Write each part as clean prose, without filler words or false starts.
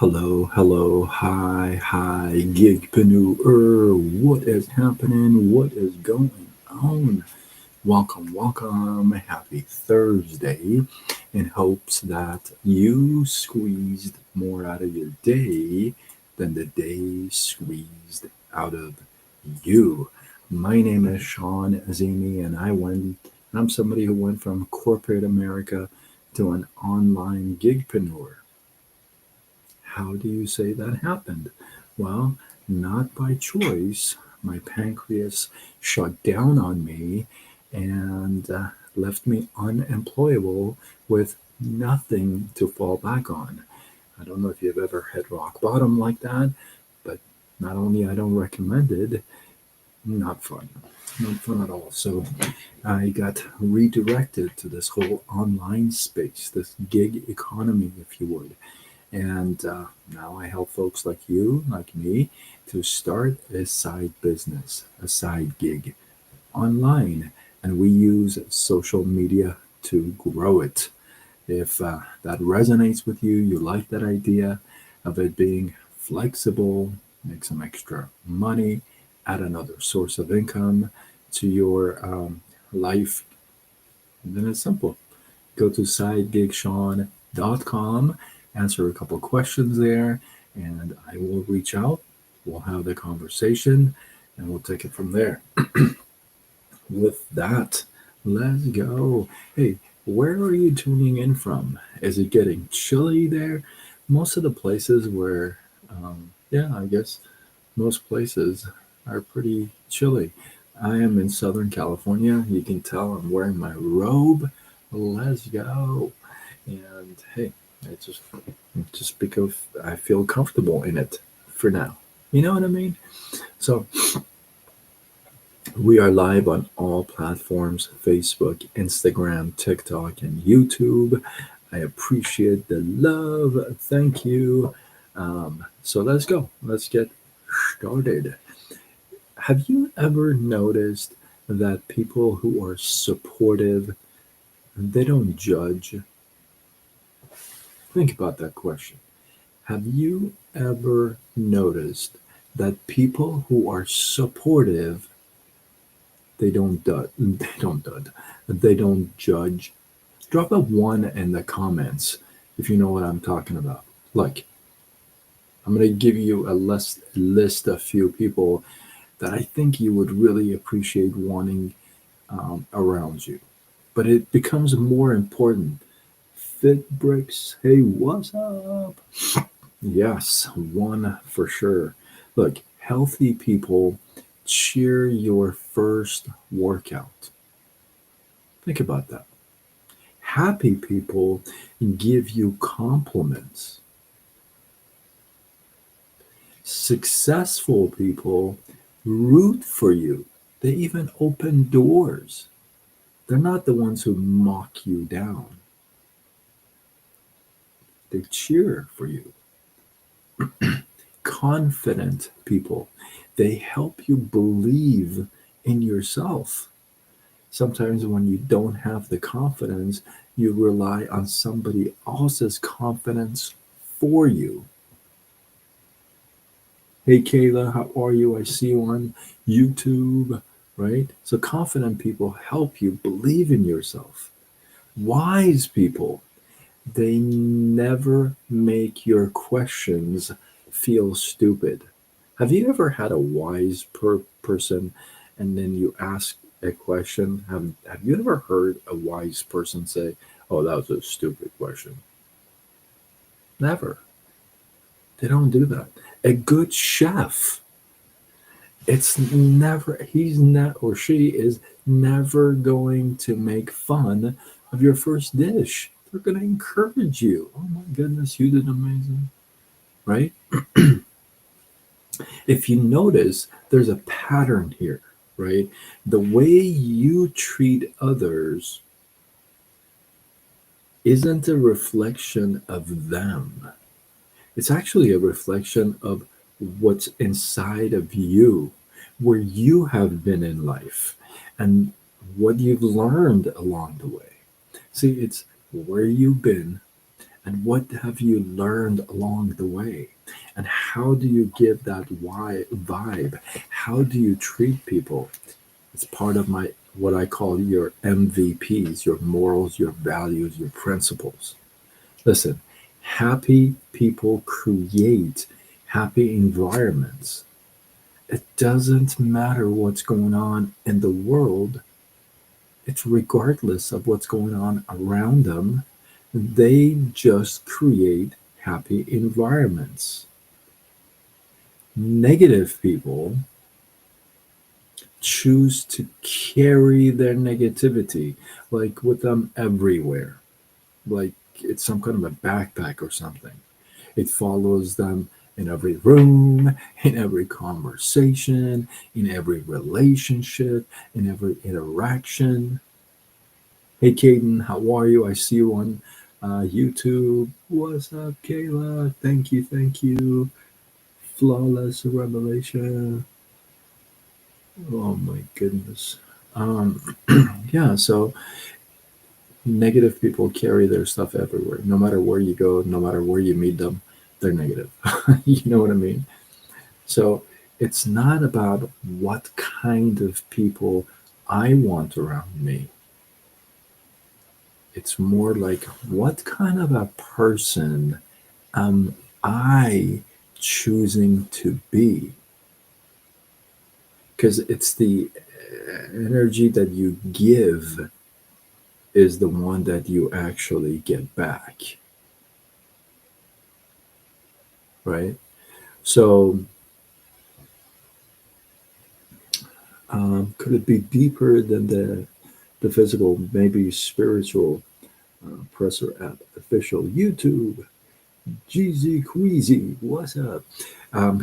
Hello, hello, hi, gigpreneur. What is happening? What is going on? Welcome. Happy Thursday. In hopes that you squeezed more out of your day than the day squeezed out of you. My name is Sean Azimi, and I'm somebody who went from corporate America to an online gigpreneur. How do you say that happened? Well, not by choice. My pancreas shut down on me and left me unemployable with nothing to fall back on. I don't know if you've ever hit rock bottom like that, but not only I don't recommend it, not fun. Not fun at all. So I got redirected to this whole online space, this gig economy, if you would. And now I help folks like you, like me, to start a side business, a side gig online. And we use social media to grow it. If that resonates with you, you like that idea of it being flexible, make some extra money, add another source of income to your life, then it's simple. Go to sidegigshawn.com, answer a couple questions there, and I will reach out. We'll have the conversation and we'll take it from there. With that, let's go. Hey, where are you tuning in from? Is it getting chilly there? Most of the places yeah, I guess most places are pretty chilly. I am in Southern California. You can tell I'm wearing my robe. Let's go. And hey, it's just because I feel comfortable in it for now. You know what I mean? So we are live on all platforms: Facebook, Instagram, TikTok, and YouTube. I appreciate the love. Thank you. So let's go. Let's get started. Have you ever noticed that people who are supportive, they don't judge? Think about that question. Have you ever noticed that people who are supportive, they don't judge? Drop a one in the comments if you know what I'm talking about. Like, I'm going to give you a list of few people that I think you would really appreciate wanting around you. But it becomes more important. Fit bricks, hey, what's up? Yes, one for sure. Look, healthy people cheer your first workout. Think about that. Happy people give you compliments. Successful people root for you. They even open doors. They're not the ones who mock you down. They cheer for you. Confident people, they help you believe in yourself. Sometimes when you don't have the confidence, you rely on somebody else's confidence for you. Hey Kayla, how are you? I see you on YouTube, right? So confident people help you believe in yourself. Wise people, they never make your questions feel stupid. Have you ever had a wise person and then you ask a question? Have you ever heard a wise person say, "Oh, that was a stupid question"? Never. They don't do that. A good chef, it's never, he's not, or she is never going to make fun of your first dish. They're going to encourage you. Oh my goodness, you did amazing, right? If you notice, there's a pattern here, right? The way you treat others isn't a reflection of them. It's actually a reflection of what's inside of you, where you have been in life, and what you've learned along the way. See, it's where you've been And what have you learned along the way? And how do you give that vibe? How do you treat people? It's part of my what I call your MVPs, your morals, your values, your principles. Listen, happy people create happy environments. It doesn't matter what's going on in the world, it's regardless of what's going on around them. They just create happy environments. Negative people choose to carry their negativity, like with them everywhere, like it's some kind of a backpack or something. It follows them in every room, in every conversation, in every relationship, in every interaction. Hey, Caden, how are you? I see you on YouTube. What's up, Kayla? Thank you, thank you. Flawless revelation. Oh my goodness. Um, yeah, so negative people carry their stuff everywhere. No matter where you go, no matter where you meet them, they're negative. You know what I mean? So it's not about what kind of people I want around me. It's more like what kind of a person am I choosing to be? Because it's the energy that you give is the one that you actually get back, right? So, could it be deeper than the physical, maybe spiritual? Presser app official YouTube. GZ Queasy, what's up?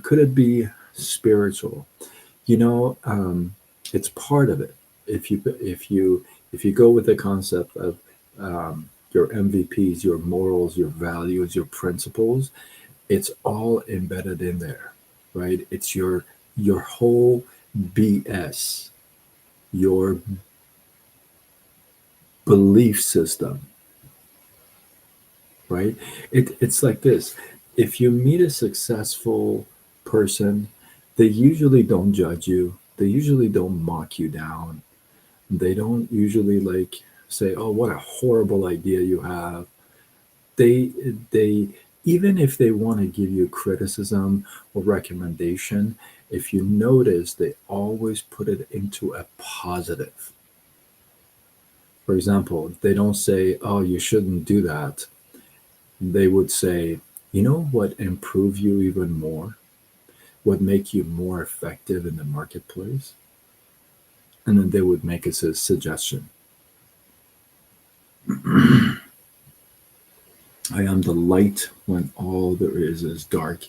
Could it be spiritual? It's part of it. If you go with the concept of your MVPs, your morals, your values, your principles, it's all embedded in there, right? It's your whole BS, your belief system, right? It's like this. If you meet a successful person, they usually don't judge you. They usually don't mock you down. They don't usually like say, "Oh, what a horrible idea you have." They even if they want to give you criticism or recommendation, if you notice, they always put it into a positive. For example, they don't say, "Oh, you shouldn't do that." They would say, "You know what improve you even more? What make you more effective in the marketplace?" And then they would make us a suggestion. I am the light when all there is dark.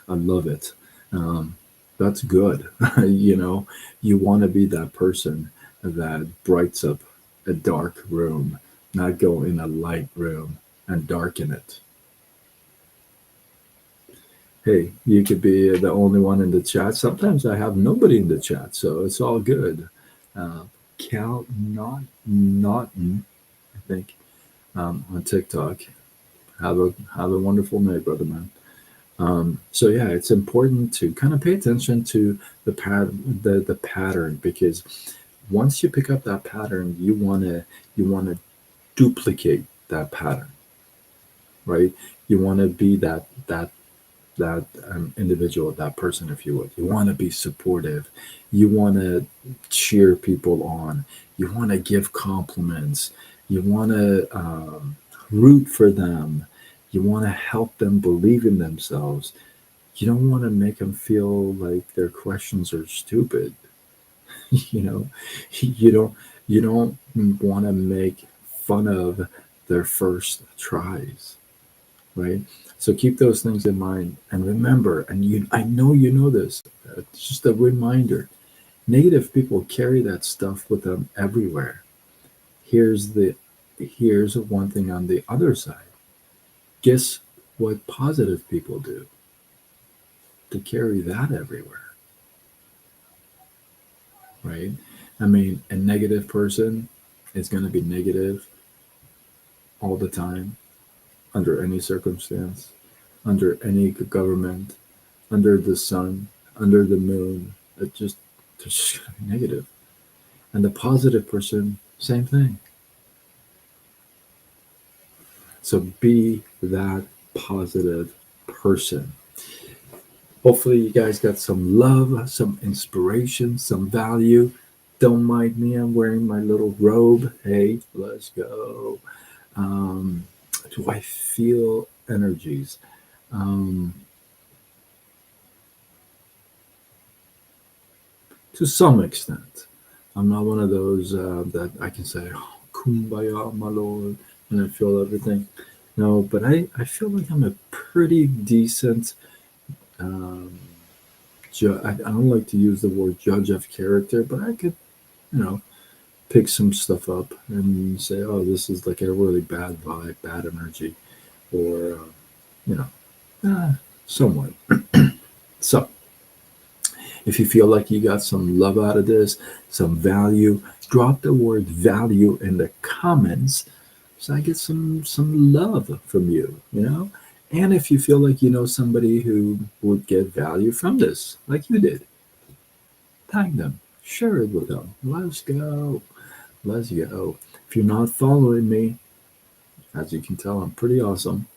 I love it. Um, that's good. You want to be that person that brights up a dark room, not go in a light room and darken it. Hey, you could be the only one in the chat. Sometimes I have nobody in the chat, so it's all good. Uh, Cal Naughton, I think, on TikTok. Have a wonderful night, brother man. So yeah, it's important to kind of pay attention to the pattern, because once you pick up that pattern, you wanna duplicate that pattern, right? You want to be that individual, that person, if you would. You want to be supportive. You want to cheer people on. You want to give compliments. You want to root for them. You want to help them believe in themselves. You don't want to make them feel like their questions are stupid. you know, you don't want to make fun of their first tries, right? So keep those things in mind and remember, and I know you know this, it's just a reminder. Negative people carry that stuff with them everywhere. Here's the here's one thing on the other side. Guess what positive people do? They carry that everywhere, right? I mean, a negative person is going to be negative all the time. under any circumstance, under any government, under the sun, under the moon. It just they're just gonna be negative. And the positive person, same thing. So be that positive person. Hopefully, you guys got some love, some inspiration, some value. Don't mind me, I'm wearing my little robe. Hey, let's go. Um, do I feel energies? Um, to some extent. I'm not one of those that I can say, oh, kumbaya, my lord, and I feel everything. No, but I feel like I'm a pretty decent. Um, I don't like to use the word judge of character, but I could, you know, pick some stuff up and say, oh, this is like a really bad vibe, bad energy, or, you know, somewhat. So, if you feel like you got some love out of this, some value, drop the word value in the comments so I get some love from you, you know? And if you feel like you know somebody who would get value from this, like you did, tag them, share it with them. Let's go. Let's go. If you're not following me, as you can tell, I'm pretty awesome.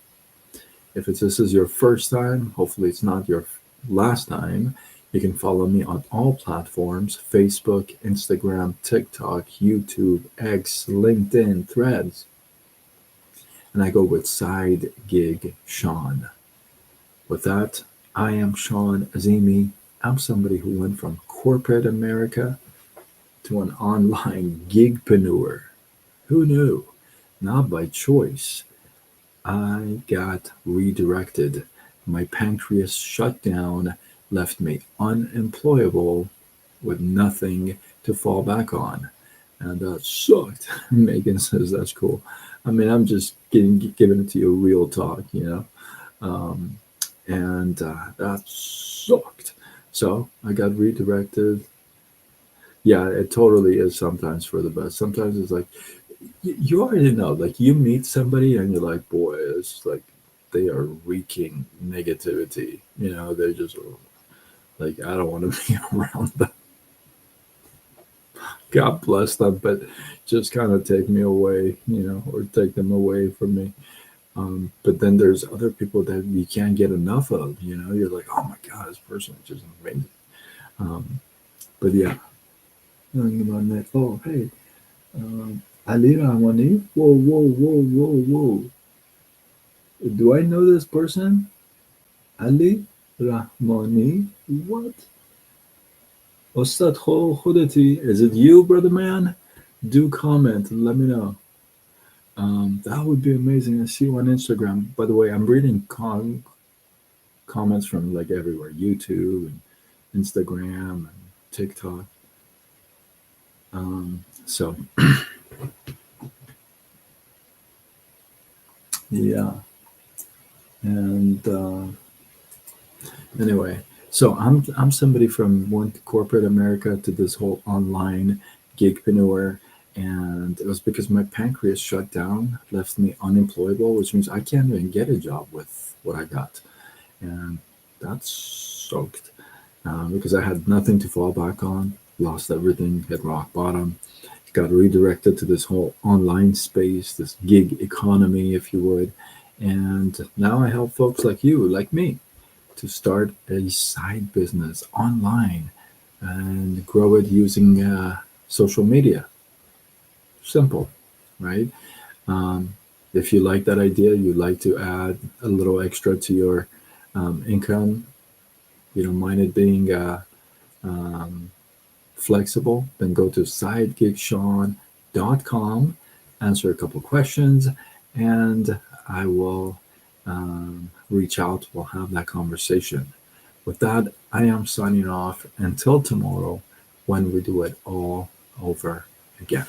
If this is your first time, hopefully it's not your last time. You can follow me on all platforms: Facebook, Instagram, TikTok, YouTube, X, LinkedIn, Threads. And I go with Side Gig Sean. With that, I am Sean Azimi. I'm somebody who went from corporate America to an online gigpreneur. Who knew? Not by choice. I got redirected. My pancreas shut down, left me unemployable with nothing to fall back on. And that sucked. Megan says that's cool. I mean, I'm just giving it to you real talk, you know. Um, and that sucked. So I got redirected. Yeah, it totally is sometimes for the best. Sometimes it's like, you already know, like you meet somebody and you're like, boy, it's like they are reeking negativity. You know, they're just like, I don't want to be around them. God bless them, but just kind of take me away, you know, or take them away from me. But then there's other people that you can't get enough of, you know, you're like, oh my God, this person is just amazing. Um, but yeah, oh, hey, Ali Rahmani, whoa, whoa, whoa, whoa, whoa. Do I know this person? Ali Rahmani? What? Ostad Khodati, is it you, brother man? Do comment and let me know. That would be amazing. I see you on Instagram. By the way, I'm reading comments from like everywhere, YouTube and Instagram and TikTok. So yeah, and anyway, so I'm somebody from one corporate America to this whole online gigpreneur, and it was because my pancreas shut down, left me unemployable, which means I can't even get a job with what I got, and that sucked because I had nothing to fall back on, lost everything, hit rock bottom, got redirected to this whole online space, this gig economy, if you would, and now I help folks like you, like me, to start a side business online and grow it using social media. Simple, right? Um, if you like that idea, you like to add a little extra to your income, you don't mind it being um, flexible, then go to sidegigshawn.com, answer a couple questions, and I will reach out. We'll have that conversation. With that, I am signing off until tomorrow when we do it all over again.